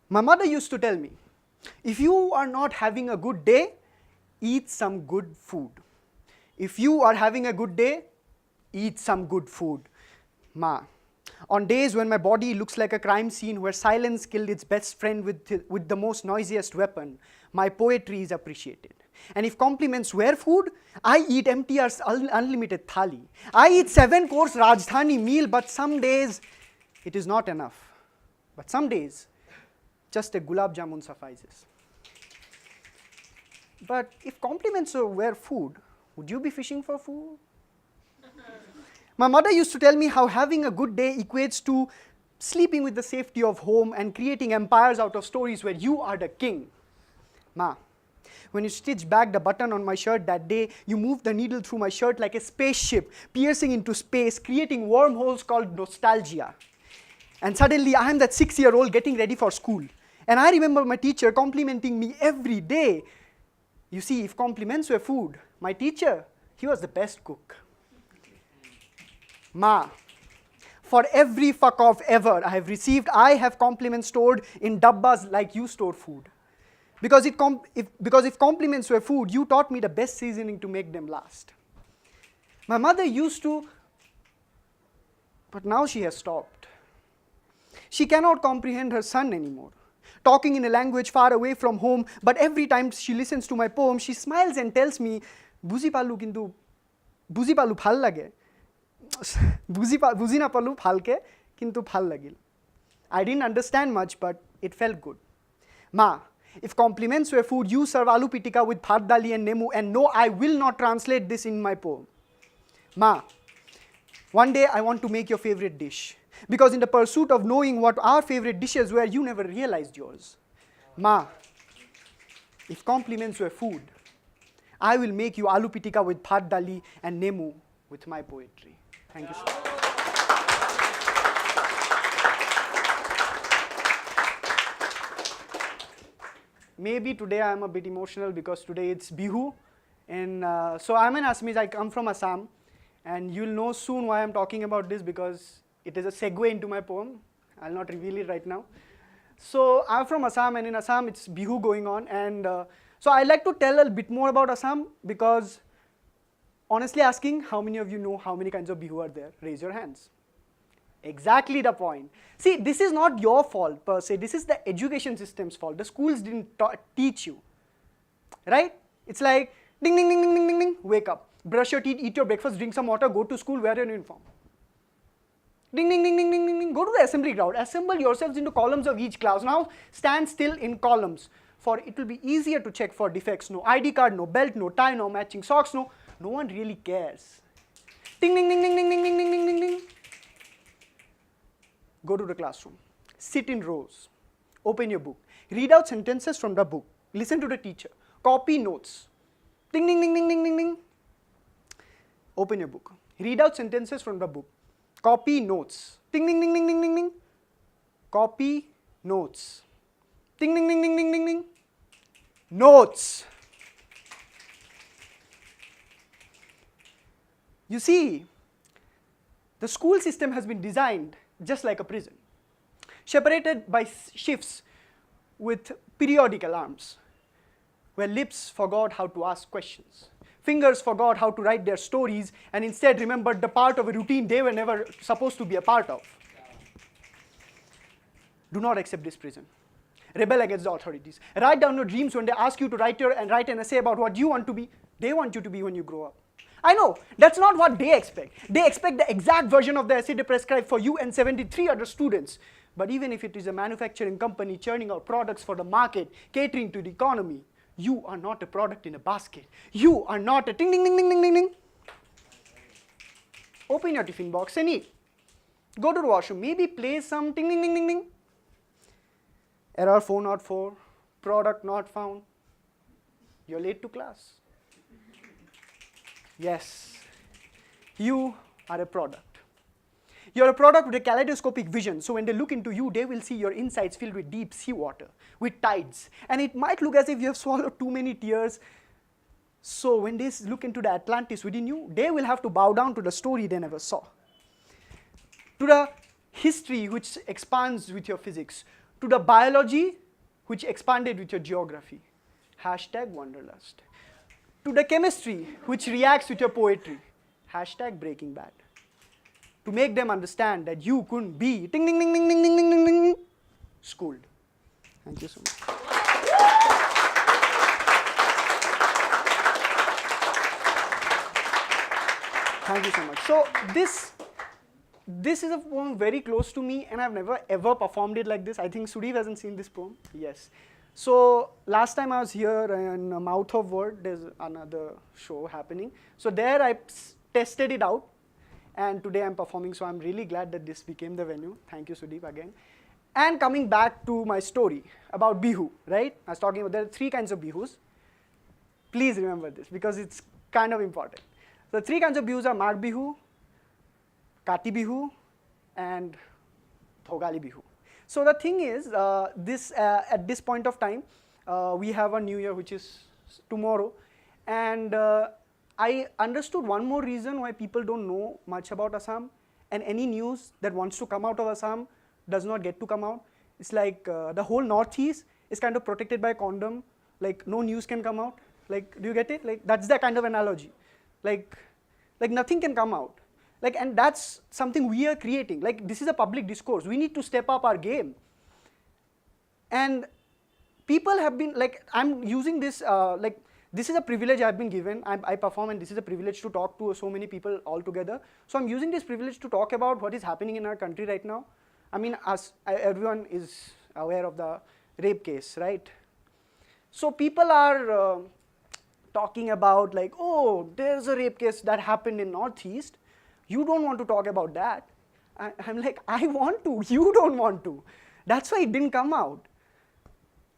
My mother used to tell me, if you are not having a good day, eat some good food. If you are having a good day, eat some good food. Ma, on days when my body looks like a crime scene where silence killed its best friend with the most noisiest weapon, my poetry is appreciated. And if compliments were food, I eat MTR's unlimited thali. I eat 7-course Rajdhani meal, but some days it is not enough. But some days, just a gulab jamun suffices. But if compliments were food, would you be fishing for food? My mother used to tell me how having a good day equates to sleeping with the safety of home and creating empires out of stories where you are the king. Ma, when you stitched back the button on my shirt that day, you moved the needle through my shirt like a spaceship, piercing into space, creating wormholes called nostalgia. And suddenly I am that 6-year-old getting ready for school. And I remember my teacher complimenting me every day. You see, if compliments were food, my teacher, he was the best cook. Ma, for every fuck off ever I have received, I have compliments stored in dabbas like you store food. Because if compliments were food, you taught me the best seasoning to make them last. My mother used to, but now she has stopped. She cannot comprehend her son anymore, talking in a language far away from home, but every time she listens to my poem, she smiles and tells me, Buzi palu phal lage. Buzi na palu phalke, kintu phal lagil. I didn't understand much, but it felt good. Ma, if compliments were food, you serve aloo pitika with bhat dali and nemu, and no, I will not translate this in my poem. Ma, one day I want to make your favorite dish, because in the pursuit of knowing what our favorite dishes were, you never realized yours. Ma, if compliments were food, I will make you aloo pitika with bhat dali and nemu with my poetry. Thank you so much. Maybe today I am a bit emotional because today it's Bihu. And so I'm an Assamese, I come from Assam. And you'll know soon why I'm talking about this because it is a segue into my poem. I'll not reveal it right now. So I'm from Assam, and in Assam it's Bihu going on. And so I'd like to tell a bit more about Assam because honestly asking, how many of you know how many kinds of Bihu are there? Raise your hands. Exactly the point. See, this is not your fault per se. This is the education system's fault. The schools didn't teach you, right? It's like ding, ding, ding, ding, ding, ding, ding, wake up, brush your teeth, eat your breakfast, drink some water, go to school, wear your uniform. Ding, ding, ding, ding, ding, ding, ding, go to the assembly ground, assemble yourselves into columns of each class. Now stand still in columns, for it will be easier to check for defects. No ID card, no belt, no tie, no matching socks, no one really cares. Ding, ding, ding, ding, ding, ding, ding, ding, ding, ding, ding. Go to the classroom, sit in rows, open your book, read out sentences from the book, listen to the teacher, copy notes. Ding, ding, ding, ding, ding, ding, ding. Open your book, read out sentences from the book, copy notes. Ding, ding, ding, ding, ding, ding, ding. Copy notes. Ding, ding, ding, ding, ding, ding, ding. Notes. You see, the school system has been designed just like a prison, separated by shifts with periodic alarms, where lips forgot how to ask questions, fingers forgot how to write their stories, and instead remembered the part of a routine they were never supposed to be a part of. Do not accept this prison. Rebel against the authorities. Write down your dreams when they ask you to write an essay about what you want to be, they want you to be when you grow up. I know, that's not what they expect. They expect the exact version of the essay they prescribe for you and 73 other students. But even if it is a manufacturing company churning out products for the market, catering to the economy, you are not a product in a basket. You are not a ding, ding, ding, ding, ding, ding, ding. Open your tiffin box and eat. Go to the washroom, maybe play some ding, ding, ding, ding, ding. Error 404, product not found. You're late to class. Yes, you are a product. You're a product with a kaleidoscopic vision, so when they look into you, they will see your insides filled with deep seawater, with tides. And it might look as if you have swallowed too many tears. So when they look into the Atlantis within you, they will have to bow down to the story they never saw, to the history which expands with your physics, to the biology which expanded with your geography. Hashtag wanderlust. To the chemistry which reacts with your poetry. Hashtag Breaking Bad. To make them understand that you couldn't be ding ding ding ding ding ding ding ding ding schooled. Thank you so much. Thank you so much. So this is a poem very close to me, and I've never ever performed it like this. I think Sudeep hasn't seen this poem. Yes. So last time I was here in Mouth of Word, there's another show happening. So there I tested it out, and today I'm performing, so I'm really glad that this became the venue. Thank you, Sudeep, again. And coming back to my story about Bihu, right? I was talking about there are 3 kinds of Bihus. Please remember this because it's kind of important. The 3 kinds of Bihus are Mag Bihu, Kati Bihu, and Bhogali Bihu. So the thing is, at this point of time, we have a new year which is tomorrow, and I understood one more reason why people don't know much about Assam, and any news that wants to come out of Assam does not get to come out. It's like the whole northeast is kind of protected by a condom, like no news can come out. Like, do you get it? Like, that's the kind of analogy. Like nothing can come out. Like, and that's something we are creating. Like, this is a public discourse. We need to step up our game. And people have been, like, I'm using this, like, this is a privilege I've been given. I perform, and this is a privilege to talk to so many people all together. So I'm using this privilege to talk about what is happening in our country right now. I mean, everyone is aware of the rape case, right? So people are talking about, like, oh, there's a rape case that happened in Northeast. You don't want to talk about that. I'm like, I want to, you don't want to. That's why it didn't come out.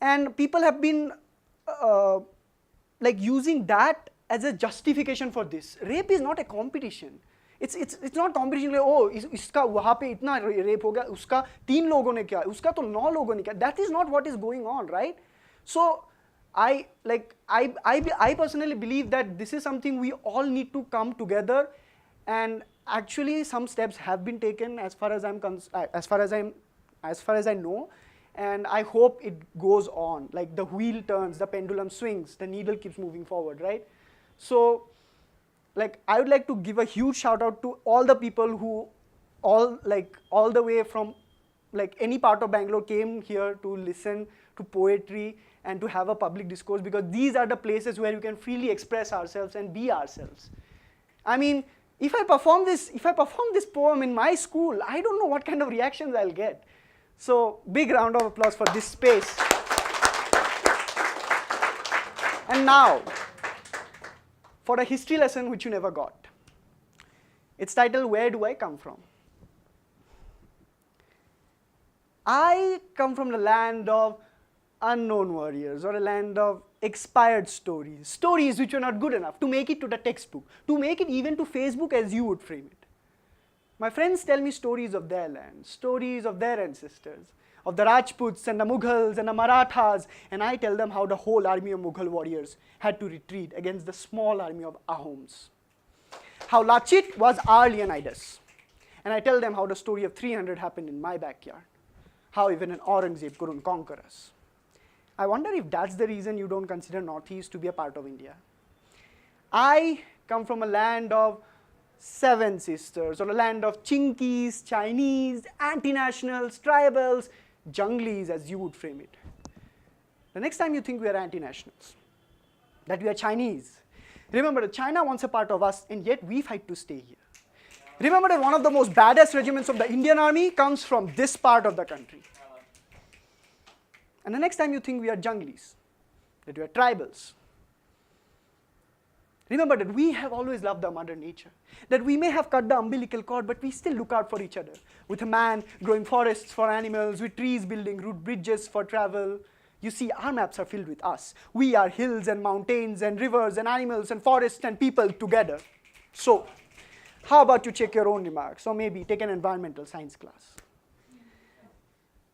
And people have been like using that as a justification for this. Rape is not a competition. It's not competition like, oh, iska wahan pe itna rape ho gaya, uska 3 logon ne kiya, uska to 9 logon ne kiya. That is not what is going on, right? So I personally believe that this is something we all need to come together, and actually some steps have been taken as far as I know, and I hope it goes on. Like, the wheel turns, the pendulum swings, the needle keeps moving forward, right? So, like, I would like to give a huge shout out to all the people who all the way from, like, any part of Bangalore came here to listen to poetry and to have a public discourse, because these are the places where you can freely express ourselves and be ourselves. I mean, if I perform this poem in my school, I don't know what kind of reactions I'll get. So, big round of applause for this space. And now, for a history lesson which you never got. It's titled, Where Do I Come From? I come from the land of unknown warriors, or a land of expired stories. Stories which were not good enough to make it to the textbook, to make it even to Facebook as you would frame it. My friends tell me stories of their land, stories of their ancestors, of the Rajputs and the Mughals and the Marathas, and I tell them how the whole army of Mughal warriors had to retreat against the small army of Ahoms. How Lachit was our Leonidas. And I tell them how the story of 300 happened in my backyard. How even an Aurangzeb couldn't conquer us. I wonder if that's the reason you don't consider Northeast to be a part of India. I come from a land of 7 sisters, or a land of Chinkies, Chinese, anti-nationals, tribals, junglis, as you would frame it. The next time you think we are anti-nationals, that we are Chinese, remember that China wants a part of us, and yet we fight to stay here. Remember that one of the most badass regiments of the Indian army comes from this part of the country. And the next time you think we are junglis, that we are tribals, remember that we have always loved the mother nature, that we may have cut the umbilical cord, but we still look out for each other, with a man growing forests for animals, with trees building root bridges for travel. You see, our maps are filled with us. We are hills and mountains and rivers and animals and forests and people together. So, how about you check your own remarks, or maybe take an environmental science class.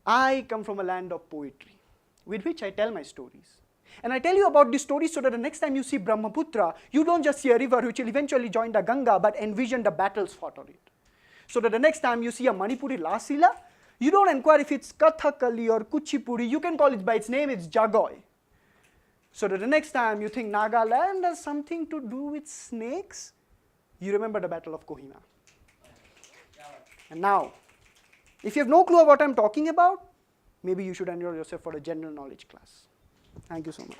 I come from a land of poetry, with which I tell my stories. And I tell you about these stories so that the next time you see Brahmaputra, you don't just see a river which will eventually join the Ganga, but envision the battles fought on it. So that the next time you see a Manipuri Lasila, You don't inquire if it's Kathakali or Kuchipudi. You can call it by its name, it's Jagoi. So that the next time you think Nagaland has something to do with snakes, you remember the Battle of Kohima. And now, if you have no clue of what I'm talking about, maybe you should enroll yourself for a general knowledge class. Thank you so much.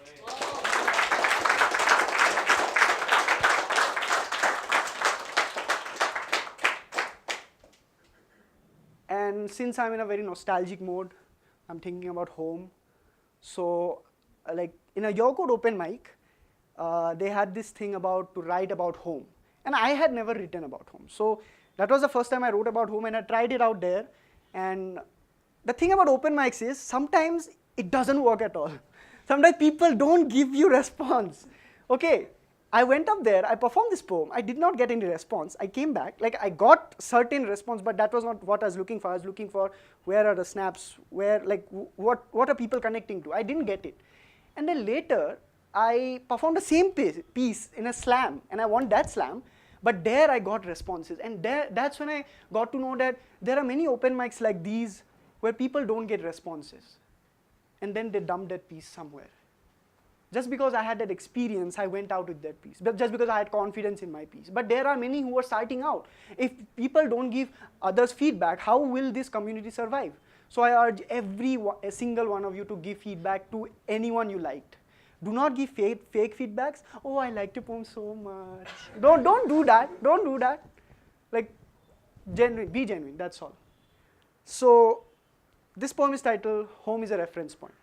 And since I'm in a very nostalgic mode, I'm thinking about home. So, like in a YourQuote open mic, they had this thing about to write about home. And I had never written about home. So that was the first time I wrote about home, and I tried it out there. And the thing about open mics is sometimes it doesn't work at all. Sometimes people don't give you response. Okay, I went up there, I performed this poem, I did not get any response. I came back, like I got certain response, but that was not what I was looking for. I was looking for where are the snaps, where, like, what are people connecting to? I didn't get it. And then later, I performed the same piece in a slam, and I won that slam, but there I got responses. And that's when I got to know that there are many open mics like these where people don't get responses. And then they dump that piece somewhere. Just because I had that experience, I went out with that piece. But just because I had confidence in my piece. But there are many who are starting out. If people don't give others feedback, how will this community survive? So I urge a single one of you to give feedback to anyone you liked. Do not give fake feedbacks. Oh, I liked your poem so much. Don't do that. Don't do that. Like, be genuine, that's all. So, this poem is titled, Home is a Reference Point.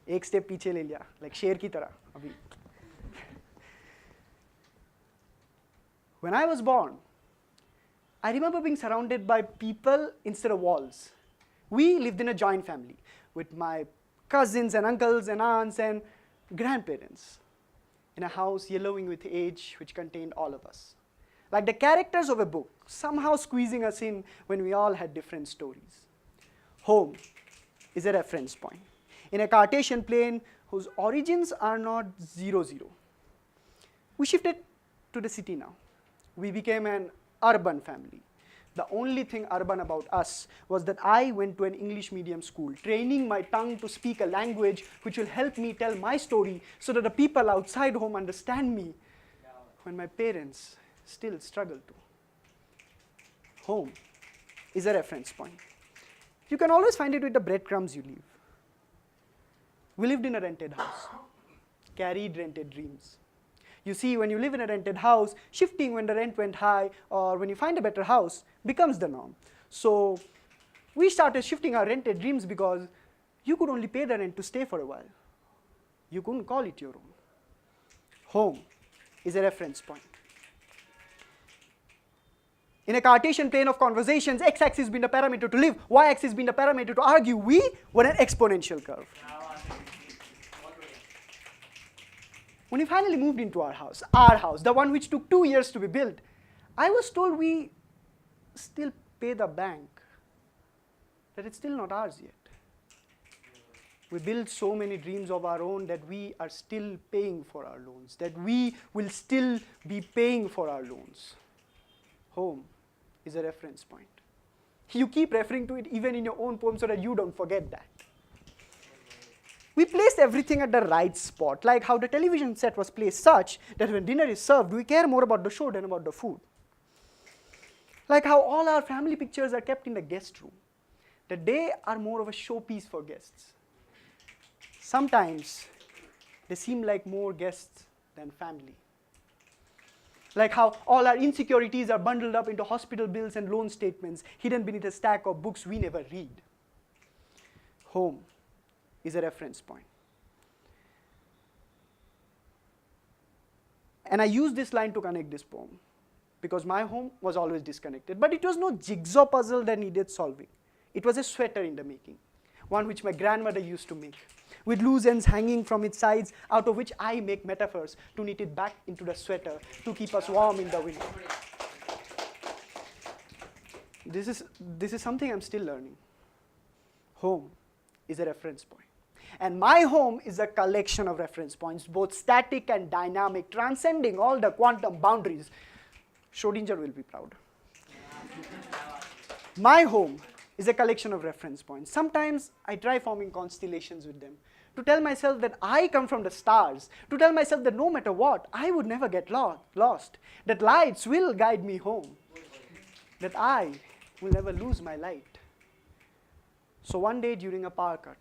एक step पीछे ले लिया, like शेर की तरह अभी. When I was born, I remember being surrounded by people instead of walls. We lived in a joint family with my cousins and uncles and aunts and grandparents in a house yellowing with age which contained all of us. Like the characters of a book, somehow squeezing us in when we all had different stories. Home is a reference point in a Cartesian plane whose origins are not 0, 0. We shifted to the city now. We became an urban family. The only thing urban about us was that I went to an English medium school, training my tongue to speak a language which will help me tell my story so that the people outside home understand me when my parents still struggle to. Home is a reference point. You can always find it with the breadcrumbs you leave. We lived in a rented house, carried rented dreams. You see, when you live in a rented house, shifting when the rent went high or when you find a better house becomes the norm. So we started shifting our rented dreams because you could only pay the rent to stay for a while. You couldn't call it your own. Home is a reference point. In a Cartesian plane of conversations, x-axis being the parameter to live, y-axis being the parameter to argue, we were an exponential curve. When we finally moved into our house, the one which took 2 years to be built, I was told we still pay the bank, that it's still not ours yet. We built so many dreams of our own that we are still paying for our loans, that we will still be paying for our loans. Home is a reference point. You keep referring to it even in your own poem so that you don't forget that. We placed everything at the right spot, like how the television set was placed such that when dinner is served, we care more about the show than about the food. Like how all our family pictures are kept in the guest room, that they are more of a showpiece for guests. Sometimes they seem like more guests than family. Like how all our insecurities are bundled up into hospital bills and loan statements, hidden beneath a stack of books we never read. Home is a reference point. And I use this line to connect this poem, because my home was always disconnected. But it was no jigsaw puzzle that needed solving. It was a sweater in the making, one which my grandmother used to make, with loose ends hanging from its sides, out of which I make metaphors to knit it back into the sweater to keep us warm in the winter. This is something I'm still learning. Home is a reference point. And my home is a collection of reference points, both static and dynamic, transcending all the quantum boundaries. Schrodinger will be proud. My home is a collection of reference points. Sometimes I try forming constellations with them to tell myself that I come from the stars, to tell myself that no matter what, I would never get lost, that lights will guide me home, that I will never lose my light. So one day during a power cut,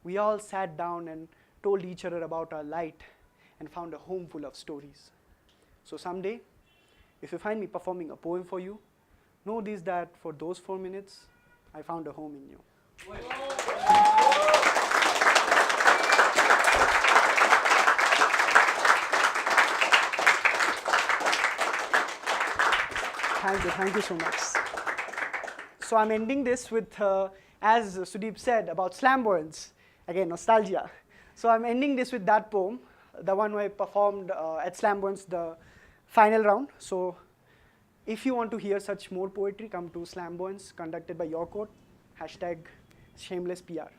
we all sat down and told each other about our light and found a home full of stories. So someday, if you find me performing a poem for you, know this, that for those 4 minutes, I found a home in you. Thank you so much. So I'm ending this with, as Sudeep said, about flamboyance. Again, nostalgia. So I'm ending this with that poem, the one I performed at Flamboyance, the final round. So if you want to hear such more poetry, come to Flamboyance, conducted by YourQuote, #shameless PR.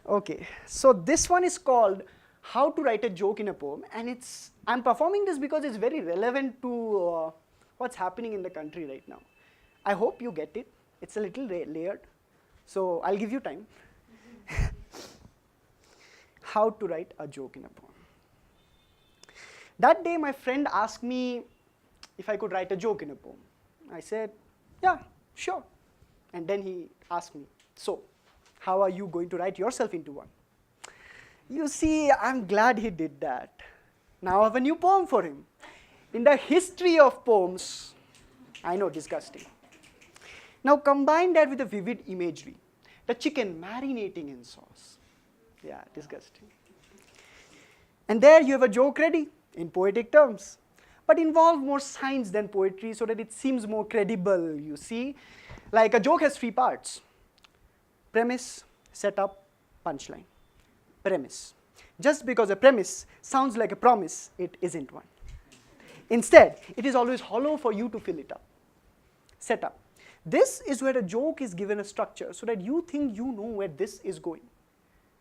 Okay, so this one is called How to Write a Joke in a Poem, and I'm performing this because it's very relevant to what's happening in the country right now. I hope you get it. It's a little layered, so I'll give you time. How to write a joke in a poem. That day, my friend asked me if I could write a joke in a poem. I said, yeah, sure. And then he asked me, so, how are you going to write yourself into one? You see, I'm glad he did that. Now I have a new poem for him. In the history of poems, I know, disgusting. Now combine that with a vivid imagery. The chicken marinating in sauce. Yeah, disgusting. And there you have a joke ready in poetic terms, but involve more science than poetry so that it seems more credible, you see. Like a joke has 3 parts: premise, setup, punchline. Premise. Just because a premise sounds like a promise, it isn't one. Instead, it is always hollow for you to fill it up. Setup. This is where a joke is given a structure so that you think you know where this is going.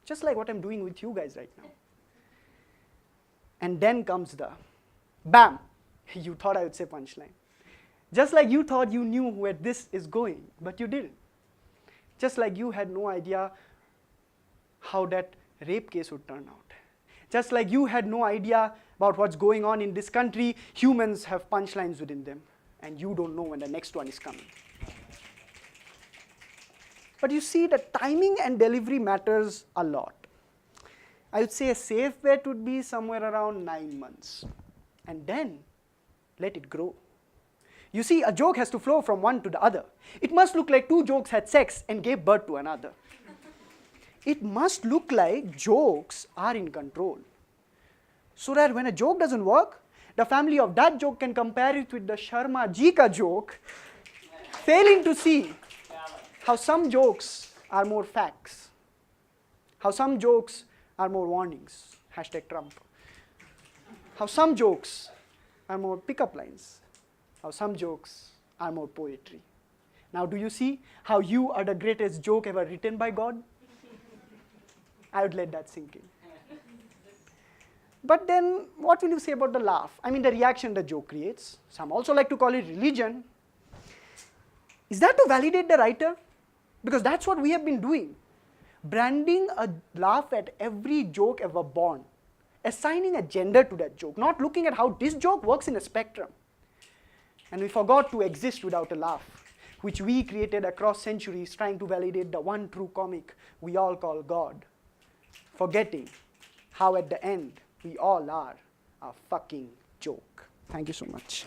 Just like what I'm doing with you guys right now. And then comes the bam. You thought I would say punchline. Just like you thought you knew where this is going, but you didn't. Just like you had no idea how that rape case would turn out. Just like you had no idea about what's going on in this country, humans have punchlines within them, and you don't know when the next one is coming. But you see, the timing and delivery matters a lot. I would say a safe bet would be somewhere around 9 months. And then, let it grow. You see, a joke has to flow from one to the other. It must look like 2 jokes had sex and gave birth to another. It must look like jokes are in control. So that when a joke doesn't work, the family of that joke can compare it with the Sarma ji ka joke, failing to see how some jokes are more facts, how some jokes are more warnings, #Trump, how some jokes are more pickup lines, how some jokes are more poetry. Now do you see how you are the greatest joke ever written by God? I would let that sink in. But then, what will you say about the laugh? I mean, the reaction the joke creates. Some also like to call it religion. Is that to validate the writer? Because that's what we have been doing. Branding a laugh at every joke ever born. Assigning a gender to that joke. Not looking at how this joke works in a spectrum. And we forgot to exist without a laugh, which we created across centuries trying to validate the one true comic we all call God. Forgetting how at the end, we all are a fucking joke. Thank you so much.